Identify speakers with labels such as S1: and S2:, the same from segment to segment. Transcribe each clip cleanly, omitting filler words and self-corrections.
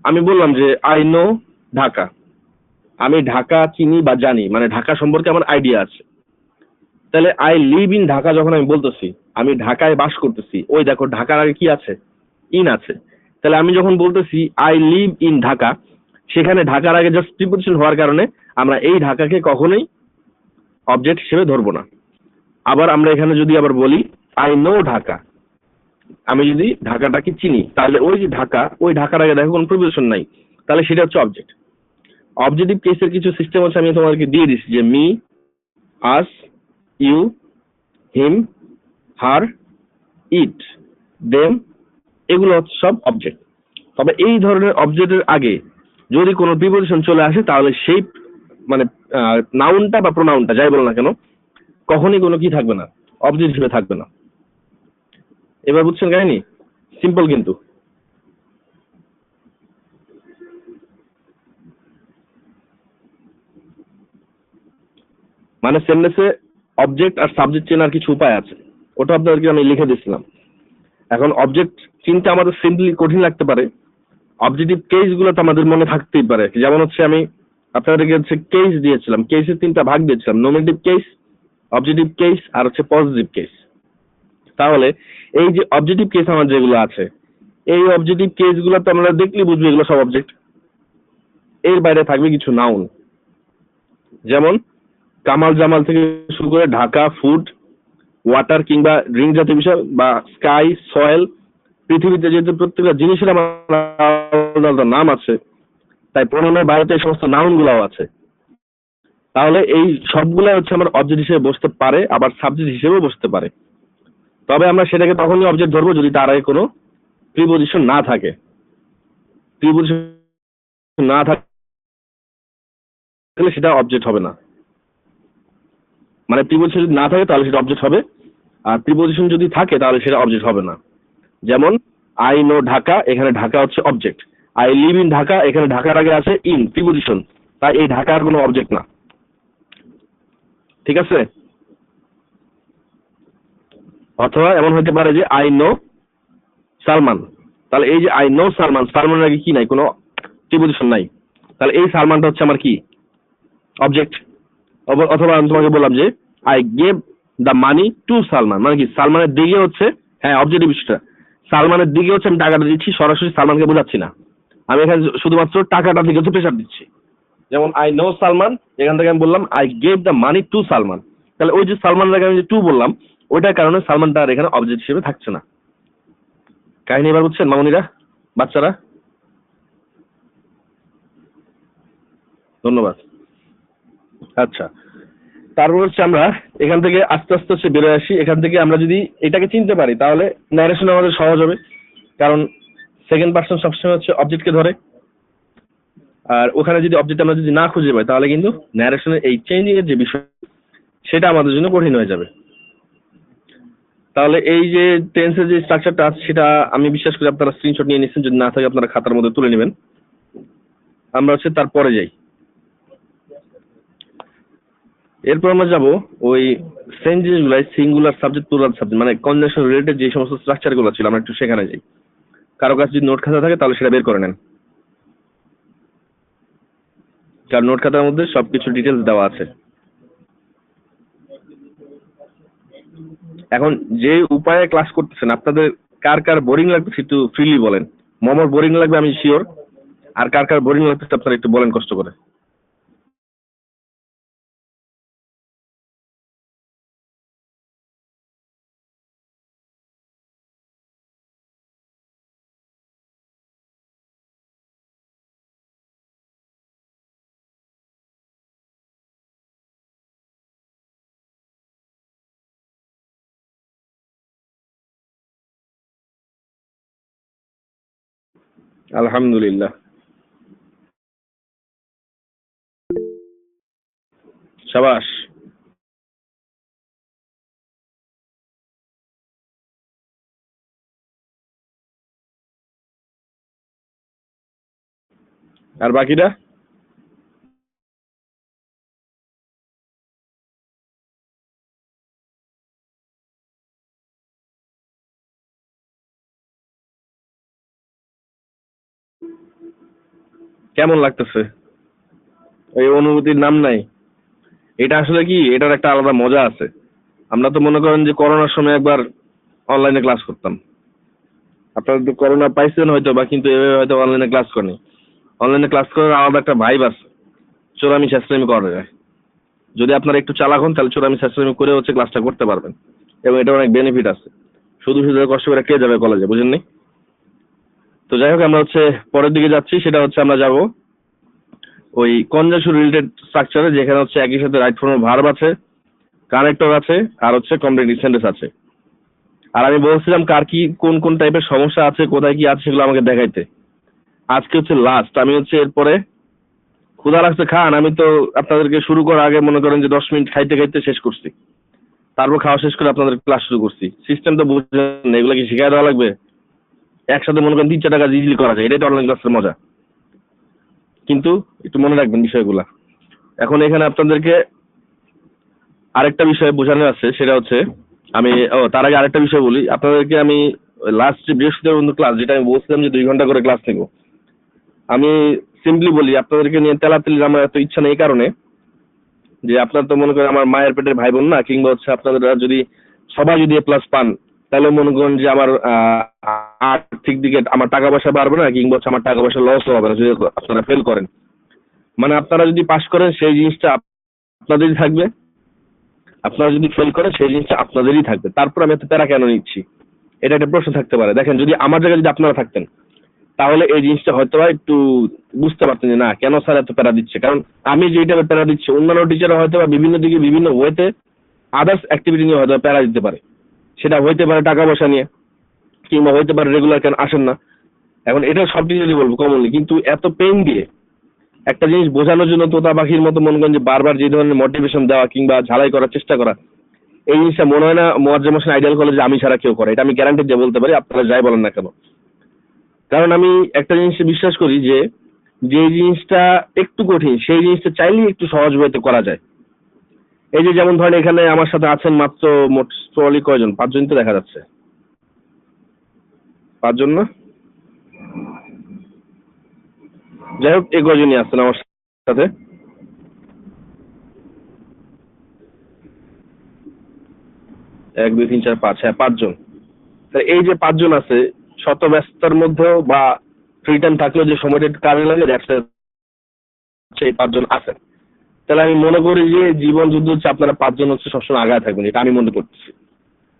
S1: আমি বললাম যে আই নো ঢাকা, আমি ঢাকা চিনি বা জানি, মানে ঢাকা সম্পর্কে আমার আইডিয়া আছে। তাহলে আই লিভ ইন ঢাকা যখন আমি বলতেছি, আমি ঢাকায় বাস করতেছি, ওই দেখো ঢাকার আগে কি আছে, ইন আছে। তাহলে আমি যখন বলতেছি আই লিভ ইন ঢাকা, সেখানে ঢাকার আগে জাস্ট প্রিপোজিশন হওয়ার কারণে আমরা এই ঢাকাকে কখনোই অবজেক্ট হিসেবে ধরবো না। আবার আমরা এখানে যদি আবার বলি আই নো ঢাকা, আমি যদি ঢাকাটাকে চিনি, তাহলে ওই যে ঢাকা, ওই ঢাকার আগে দেখো কোনো প্রিপোজিশন নাই, তাহলে সেটা হচ্ছে অবজেক্ট। অবজেক্টিভ কেসের কিছু সিস্টেম হচ্ছে আমি তোমাদেরকে দিয়ে দিচ্ছি, যে me, us, you, him, her, it, them, এগুলো হচ্ছে সব অবজেক্ট। তবে এই ধরনের অবজেক্টের আগে যদি কোনো প্রিপোজিশন চলে আসে, তাহলে সেই মানে নাউনটা বা প্রোনাউনটা যাই বলো না কেন, কখনই কোনো কি থাকবে না, অবজেক্ট হিসেবে থাকবে না। এবার বুঝছেন কাহিনী? সিম্পল কিন্তু। মানে সেন্টেন্সে অবজেক্ট আর সাবজেক্ট চেনার কিছু উপায় আছে, ওটা আপনাদেরকে আমি লিখে দিচ্ছিলাম। এখন অবজেক্ট চিনতে আমাদের সিম্পলি কঠিন লাগতে পারে, অবজেক্টিভ কেস গুলো তো আমাদের মনে থাকতেই পারে। যেমন হচ্ছে আমি আপনাদেরকে হচ্ছে কেস দিয়েছিলাম, কেসের 3টা ভাগ দিয়েছিলাম, নমিনেটিভ কেস, অবজেক্টিভ কেস আর হচ্ছে পজিটিভ কেস। তাহলে এই যে অবজেক্টিভ কেস আমার যেগুলো আছে, এই অবজেক্টিভ কেস গুলো তো আমরা দেখলে বুঝবো এগুলো সব অবজেক্ট। এর বাইরে থাকবে কিছু নাউন, যেমন কামাল জামাল থেকে শুরু করে ঢাকা, ফুড, ওয়াটার কিংবা ড্রিঙ্ক জাতীয় বিষয়, বা স্কাই, সয়েল, পৃথিবীতে যেহেতু প্রত্যেকটা জিনিসের আমার আলাদা আলাদা নাম আছে, তাই প্রণামের বাইরে এই সমস্ত নাউন গুলাও আছে। তাহলে এই সবগুলাই হচ্ছে আমার অবজেক্ট হিসেবে বসতে পারে, আবার সাবজেক্ট হিসেবেও বসতে পারে। তবে আমরা সেটাকে তখনই অবজেক্ট ধরবো যদি তার আগে কোনো প্রিপোজিশন না থাকে। প্রিপোজিশন না থাকলে সেটা অবজেক্ট হবে না। মানে প্রিপোজিশন যদি না থাকে তাহলে সেটা অবজেক্ট হবে, আর প্রিপোজিশন যদি থাকে তাহলে সেটা অবজেক্ট হবে না। যেমন আই নো ঢাকা, এখানে ঢাকা হচ্ছে object. I live in Dhaka, এখানে ঢাকার আগে আছে ইন প্রিপোজিশন, তাই এই ঢাকার কোনো অবজেক্ট না। ঠিক আছে? অথবা এমন হতে পারে যে আই নো সালমান, তাহলে এই যে আই নো সালমান, সালমানের আগে কি নাই, কোনো প্রিপোজিশন নাই, তাহলে এই সালমানটা হচ্ছে আমার কি অবজেক্ট। অথবা আমি তোমাকে বললাম যে I gave the money to Salman, মানে কি সালমানের দিকে হচ্ছে, হ্যাঁ অবজেক্টিভ বিষয়টা, সালমানের দিকে হচ্ছে আমি টাকাটা দিচ্ছি, সরাসরি সালমানকে বোঝাচ্ছি না, আমি এখানে শুধুমাত্র টাকাটা দিকে হচ্ছে প্রেশার দিচ্ছি। যেমন আই নো সালমান, এখান থেকে আমি বললাম I gave the money to Salman, তাহলে ওই যে সালমানের আগে আমি যে টু বললাম, ওইটার কারণে সালমানটা আর এখানে অবজেক্ট হিসেবে থাকছে না। কাহিনী এবার বুঝছেন মামুনিরা, বাচ্চারা? ধন্যবাদ। আচ্ছা, তারপর হচ্ছে আমরা এখান থেকে আস্তে আস্তে হচ্ছে বেরোয় আসি। এখান থেকে আমরা যদি এটাকে চিনতে পারি তাহলে ন্যারেশন আমাদের সহজ হবে, কারণ সেকেন্ড পার্সন সবসময় হচ্ছে অবজেক্টকে ধরে। আর ওখানে যদি অবজেক্ট আমরা যদি না খুঁজে পাই, তাহলে কিন্তু ন্যারেশনের এই চেঞ্জিং এর যে বিষয়, সেটা আমাদের জন্য কঠিন হয়ে যাবে। তাহলে এই যে টেন্সের যে স্ট্রাকচারটা আছে, সেটা আমি বিশ্বাস করি আপনারা স্ক্রিনশট নিয়ে নিচ্ছেন, যদি না থাকে আপনারা খাতার মধ্যে তুলে নেবেন। আমরা হচ্ছে তারপরে যাই। এরপর আমরা যাব ওই সেম জিনিসগুলাই, সিঙ্গুলার সাবজেক্ট, প্লুরাল সাবজেক্ট, মানে কনজাংশন রিলেটেড যে সমস্ত স্ট্রাকচার গুলো ছিল আমরা একটু সেখানে যাই। কারো কাছে যদি নোট খাতা থাকে তাহলে সেটা বের করে নেন, কারণ নোট খাতার মধ্যে সবকিছু ডিটেলস দেওয়া আছে। এখন যে উপায়ে ক্লাস করতেছেন, আপনাদের কার কার বোরিং লাগতেছে একটু ফ্রিলি বলেন। মমর বোরিং লাগবে আমি শিওর, আর কার কার বোরিং লাগতেছে আপনারা একটু বলেন কষ্ট করে। আলহামদুলিল্লাহ, সাবাস। আর বাকিটা? কেমন লাগতেছে? ওই অনুভূতির নাম নাই। এটা আসলে কি, এটার একটা আলাদা মজা আছে। আমরা তো মনে করেন যে করোনার সময় একবার অনলাইনে ক্লাস করতাম। আপনারা তো করোনা পাইছেন হয়তো বা, কিন্তু এভাবে হয়তো অনলাইনে ক্লাস করেনি। অনলাইনে ক্লাস করার আলাদা একটা ভাইব আছে, চোরামি ছেঁচড়ামি করা যায়। যদি আপনারা একটু চালাক হন তাহলে চোরামি ছেঁচড়ামি করে হচ্ছে ক্লাসটা করতে পারবেন, এবং এটা অনেক বেনিফিট আছে। শুধু শুধু কষ্ট করে কে যাবে কলেজে, বুঝেননি? তো যাই হোক, আমরা হচ্ছে পরের দিকে যাচ্ছি। সেটা হচ্ছে আমরা যাব ওই কনজাংশন রিলেটেড স্ট্রাকচারে, যেখানে হচ্ছে একই সাথে রাইট ফর্ম ভার্ব আছে, কানেক্টর আছে, আর হচ্ছে কমপ্লিট সেন্টেন্স আছে। আর আমি বলছিলাম কার কি কোন কোন টাইপের সমস্যা আছে, কোথায় কি আছে সেগুলো আমাকে দেখাইতে। আজকে হচ্ছে লাস্ট। আমি হচ্ছে এরপরে ক্ষুধা লাগছে খান, আমি তো আপনাদেরকে শুরু করার আগে মনে করেন যে 10 মিনিট খাইতে খাইতে শেষ করছি। তারপর খাওয়া শেষ করে আপনাদের ক্লাস শুরু করছি। সিস্টেম তো বুঝছেন, এগুলো কি শিখাই দেওয়া লাগবে? একসাথে মনে করেন 3-4 টাকা ইজিলি করা যায়, এটাই তো অনলাইন ক্লাসের মজা। কিন্তু একটু মনে রাখবেন বিষয়গুলা। এখন এখানে আপনাদেরকে আরেকটা বিষয় বোঝানো আছে, সেটা হচ্ছে তার আগে আরেকটা বিষয় বলি আপনাদেরকে। আমি লাস্ট যে বৃহস্পতিবার বন্ধু ক্লাস, যেটা আমি বলছিলাম যে 2 ঘন্টা করে ক্লাস নেব, আমি সিম্পলি বলি আপনাদেরকে নিয়ে তেলাতেলির আমার এত ইচ্ছা নেই, এই কারণে যে আপনার তো মনে করেন আমার মায়ের পেটের ভাই বোন না, কিংবা হচ্ছে আপনারা যদি সবাই যদি A+ পান, তাহলে মনে করেন যে আমার আর্থিক দিকে আমার টাকা পয়সা বাড়বে না, কিংবা হচ্ছে আমার টাকা পয়সা লস হবে না যদি আপনারা ফেল করেন। মানে আপনারা যদি পাস করেন সেই জিনিসটা আপনাদেরই থাকবে, আপনারা যদি ফেল করেন সেই জিনিসটা আপনাদেরই থাকবে। তারপর আমি এত প্যারা কেন নিচ্ছি, এটা একটা প্রশ্ন থাকতে পারে। দেখেন, যদি আমার জায়গায় যদি আপনারা থাকতেন, তাহলে এই জিনিসটা হয়তো বা একটু বুঝতে পারতেন যে না, কেন স্যার এত প্যারা দিচ্ছে। কারণ আমি যেটা প্যারা দিচ্ছি, অন্যান্য টিচাররা হয়তো বা বিভিন্ন দিকে বিভিন্ন ওয়েতে আদার্স অ্যাক্টিভিটি নিয়ে হয়তো প্যারা দিতে পারে। সেটা হইতে পারে টাকা পয়সা নিয়ে, কিংবা হইতে পারে রেগুলার কেন আসেন না। এখন এটা সব টিচারই বলবো কমনলি, কিন্তু এত পেইন দিয়ে একটা জিনিস বোঝানোর জন্য তোতা পাখির মতো মনে করেন যে বারবার যে ধরনের মোটিভেশন দেওয়া কিংবা ঝালাই করার চেষ্টা করা, এই জিনিসটা মনে হয় না মোয়াজ্জেম হোসেন আইডিয়াল কলেজে আমি ছাড়া কেউ করে। এটা আমি গ্যারান্টি দিয়ে বলতে পারি, আপনারা যাই বলেন না কেন। কারণ আমি একটা জিনিস বিশ্বাস করি যে যে জিনিসটা একটু কঠিন সেই জিনিসটা চাইলেই একটু সহজ ওয়েতে করা যায়। এই যে যেমন ধরেন এখানে আমার সাথে আছেন মাত্র মোট ট্রলি কয়জন, 5 জন তো দেখা যাচ্ছে। 5 জন না, যাই হোক এই কয়জনই আছেন আমার সাথে। 1 2 3 4 5, হ্যাঁ 5 জন। এই যে 5 জন আছে, শত ব্যস্ততার মধ্যেও বা ফ্রি টাইম থাকলেও যে সময়টা একটু কাজে লাগে, সেই 5 জন আছেন। তাহলে আমি মনে করি যে জীবন যুদ্ধ হচ্ছে আপনারা 5 জন হচ্ছে সবসময় আগায় থাকবেন, এটা আমি মনে করতেছি।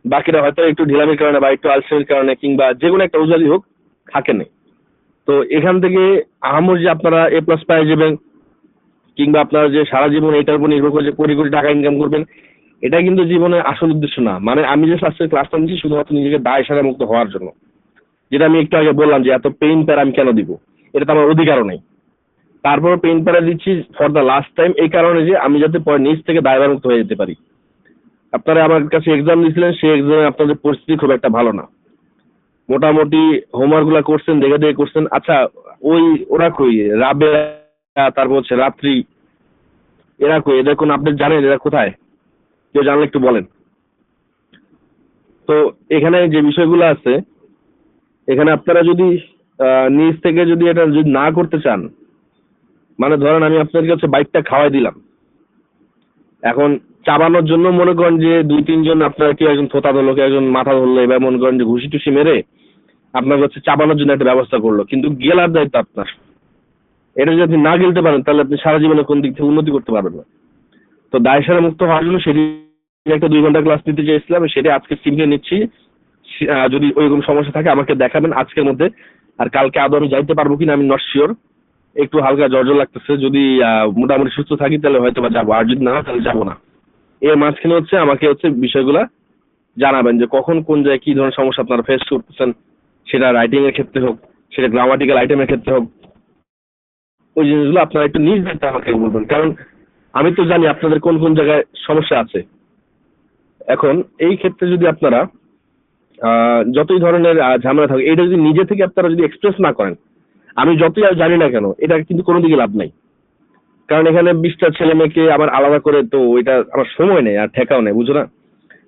S1: বাকিরা হয়তো একটু ঢিলামির কারণে বা একটু আলসেমির কারণে কিংবা যে কোনো একটা উজালি হোক থাকে না। তো এখান থেকে আহামরি যে আপনারা A+ পাই যাবেন, কিংবা আপনারা যে সারা জীবন এটার উপর নির্ভর করে যে কোটি কোটি টাকা ইনকাম করবেন, এটা কিন্তু জীবনের আসল উদ্দেশ্য না। মানে আমি যে আজকে ক্লাসটা নিচ্ছি শুধুমাত্র নিজেকে দায় সারা মুক্ত হওয়ার জন্য, যেটা আমি একটু আগে বললাম যে এত পেইন প্যারা আমি কেন দিব, এটা তো আমার অধিকারও নেই। তারপর পেইন প্যারা দিচ্ছি ফর দ্য লাস্ট টাইম, এই কারণে যে আমি যাতে পরে নিজ থেকে দায়ভার মুক্ত হয়ে যেতে পারি। আপনারা আমার কাছে এক্সাম দিয়েছিলেন, সেই এক্সামে আপনাদের পরিস্থিতি খুব একটা ভালো না। মোটামুটি হোমওয়ার্ক গুলা করছেন, দেখে দেখে করছেন। আচ্ছা, ওরা কই, রাবে, তারপর হচ্ছে রাত্রি, এরা কই? এদের কোন আপডেট জানেন? এরা কোথায়? কেউ জানলে একটু বলেন। তো এখানে যে বিষয়গুলো আছে, এখানে আপনারা যদি নিজ থেকে যদি এটা যদি না করতে চান, মানে ধরেন আমি আপনাদেরকে হচ্ছে বাইকটা খাওয়াই দিলাম, এখন চাবানোর জন্য মনে করেন যে 2-3 জন আপনারা কেউ একজন থোতা ধরলো, কেউ একজন মাথা ধরলো, এবার মনে করেন যে ঘুষি টুসি মেরে আপনার হচ্ছে চাবানোর জন্য একটা ব্যবস্থা করলো, কিন্তু গেলার দায়িত্ব আপনার। এটা যদি আপনি না গেলতে পারেন তাহলে আপনি সারা জীবনে কোন দিক থেকে উন্নতি করতে পারবেন না। তো দায় সারা মুক্ত হওয়ার জন্য সেটি একটা 2 ঘন্টা ক্লাস নিতে চেয়েছিলাম, সেটা আজকে সিমকে নিচ্ছি। যদি ওইরকম সমস্যা থাকে আমাকে দেখাবেন আজকের মধ্যে। আর কালকে আদৌ আমি যাইতে পারবো কিনা আমি নট শিওর, একটু হালকা জ্বর জ্বর লাগতেছে। যদি মোটামুটি সুস্থ থাকি তাহলে হয়তো বা যাবো, আর যদি না হয় তাহলে যাবো না। এর মাঝখানে হচ্ছে আমাকে হচ্ছে বিষয়গুলা জানাবেন যে কখন কোন জায়গায় কি ধরনের সমস্যা আপনারা ফেস করতেছেন, সেটা রাইটিং এর ক্ষেত্রে হোক, সেটা গ্রামাটিক্যাল আইটেমের ক্ষেত্রে হোক, ওই জিনিসগুলো আপনারা একটু নিজ দায়িত্বে আমাকে বলবেন। কারণ আমি তো জানি আপনাদের কোন কোন জায়গায় সমস্যা আছে। এখন এই ক্ষেত্রে যদি আপনারা যতই ধরনের ঝামেলা থাকে, এটা যদি নিজে থেকে আপনারা যদি এক্সপ্রেস না করেন, আমি যতই আর জানি না কেন, এটা কিন্তু কোনো দিকে লাভ নাই। কারণ এখানে 20টা ছেলে মেয়েকে আবার আলাদা করে তো ওইটা আমার সময় নেই আর ঠেকাও নেই, বুঝো না?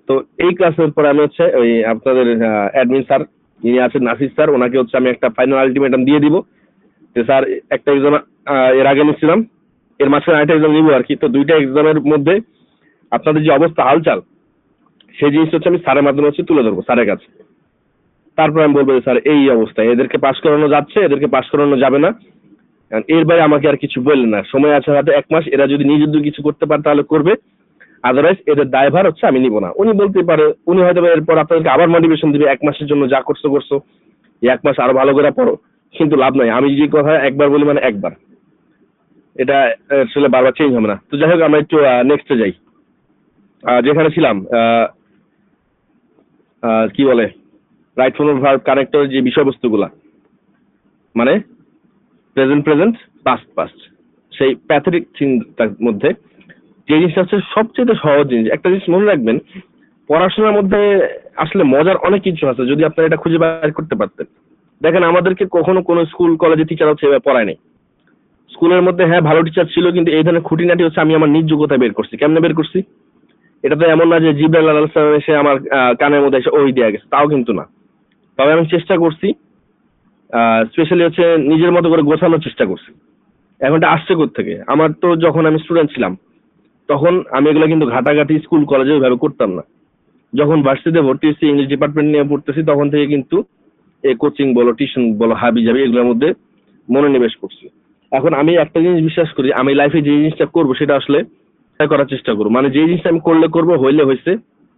S1: তো এই ক্লাসের পরে আমি হচ্ছে ওই আপনাদের অ্যাডমিন স্যার যিনি আছেন নাসির স্যার, ওনাকে হচ্ছে আমি একটা ফাইনাল আলটিমেটাম দিয়ে দিব। যে স্যার একটা এক্সাম এর আগে নিচ্ছিলাম, এর মাঝখানে আরেকটা এক্সাম নিবো আর কি, তো দুইটা এক্সামের মধ্যে আপনাদের যে অবস্থা হালচাল সেই জিনিসটা হচ্ছে আমি স্যারের মাধ্যমে হচ্ছে তুলে ধরবো স্যারের কাছে। তারপর আমি বলবো যে স্যার এই অবস্থা, এদেরকে পাশ করানো যাচ্ছে, এদেরকে পাশ করানো যাবে না, এর বাইরে আমাকে আর কিছু বললেন না, সময় আছে হাতে 1 মাস, এরা যদি নিজের দিকে কিছু করতে পারে তাহলে করবে, আদারওয়াইজ এদের দায়ভার হচ্ছে আমি নিব না। উনি বলতে পারে, উনি হয়তো এরপর আপনাদেরকে আবার মোটিভেশন দিবে 1 মাসের জন্য যা করছো করছো, এই 1 মাস আরো ভালো করে পড়ো, কিন্তু লাভ নাই। আমি যে কথা একবার বলি মানে একবার, এটা আসলে বারবার চেঞ্জ হবে না। তো যাই হোক আমরা একটু নেক্সটে যাই। যেখানে ছিলাম কি বলে right form of verb connector যে বিষয়বস্তুগুলা, মানে প্রেজেন্ট পাস্ট, সেই প্যাথেটিক চিন্তার মধ্যে যে জিনিসটা হচ্ছে সবচেয়ে সহজ জিনিস। একটা জিনিস মনে রাখবেন, পড়াশোনার মধ্যে আসলে মজার অনেক কিছু আছে যদি আপনারা এটা খুঁজে বের করতে পারতেন। দেখেন আমাদেরকে কখনো কোনো স্কুল কলেজে টিচার হচ্ছে এভাবে পড়ায় নাই। স্কুলের মধ্যে হ্যাঁ ভালো টিচার ছিল, কিন্তু এই ধরনের খুঁটিনাটি হচ্ছে আমি আমার নিজ যোগ্যতা বের করছি। কেমনে বের করছি? এটা তো এমন না যে জিবরাইল আলাইহিস সালাম এসে আমার কানের মধ্যে এসে ওই দেয়া গেছে, তাও কিন্তু না। তবে আমি চেষ্টা করছি, স্পেশালি হচ্ছে নিজের মতো করে গোছানোর চেষ্টা করছি। এখন এটা আসছে থেকে আমার তো যখন আমি স্টুডেন্ট ছিলাম তখন আমি এগুলো কিন্তু ঘাটাঘাটি স্কুল কলেজে ওইভাবে করতাম না। যখন ভার্সিটিতে ভর্তি হয়েছি, ইংলিশ ডিপার্টমেন্ট নিয়ে পড়তেছি, তখন থেকে কিন্তু এই কোচিং বলো, টিউশন বলো, হাবি যাবি এগুলোর মধ্যে মনোনিবেশ করছি। এখন আমি একটা জিনিস বিশ্বাস করি, আমি লাইফে যে জিনিসটা করবো সেটা আসলে করার চেষ্টা করবো, মানে যে জিনিসটা আমি করলে করবো, হইলে হয়েছে,